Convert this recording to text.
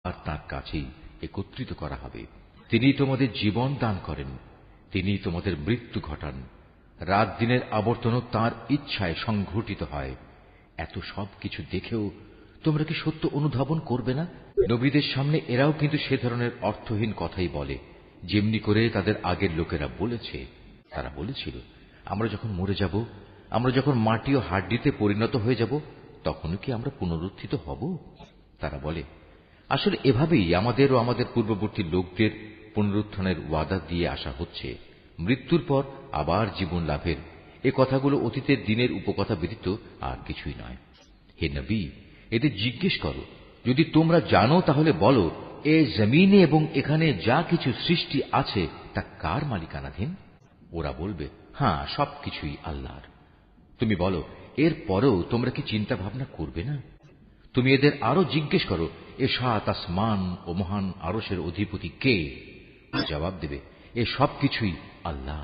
আর তাঁর কাছেই একত্রিত করা হবে। তিনি তোমাদের জীবন দান করেন, তিনি তোমাদের মৃত্যু ঘটান, রাত দিনের আবর্তনও তাঁর ইচ্ছায় সংঘটিত হয়। এত সব কিছু দেখেও তোমরা কি সত্য অনুধাবন করবে না? নবীদের সামনে এরাও কিন্তু সে ধরনের অর্থহীন কথাই বলে, যেমনি করে তাদের আগের লোকেরা বলেছে। তারা বলেছিল, আমরা যখন মরে যাব, আমরা যখন মাটি ও হাড্ডিতে পরিণত হয়ে যাব, তখনও কি আমরা পুনরুত্থিত হব? তারা বলে, আসলে এভাবেই আমাদের ও আমাদের পূর্ববর্তী লোকদের পুনরুত্থানের ওয়াদা দিয়ে আসা হচ্ছে। মৃত্যুর পর আবার জীবন লাভের এ কথাগুলো অতীতের দিনের উপকথা ব্যতীত আর কিছুই নয়। হে নবী, এদের জিজ্ঞেস করো, যদি তোমরা জানো তাহলে বলো, এ জমিনে এবং এখানে যা কিছু সৃষ্টি আছে তা কার মালিকানাধীন? ওরা বলবে, হ্যাঁ, সবকিছুই আল্লাহর। তুমি বলো, এর পরেও তোমরা কি চিন্তা ভাবনা করবে না? তুমি এদের আরো জিজ্ঞেস করো, এ ৭ আসমান ও মহান আরশের অধিপতি কে? জবাব দেবে, এ সবকিছুই আল্লাহ।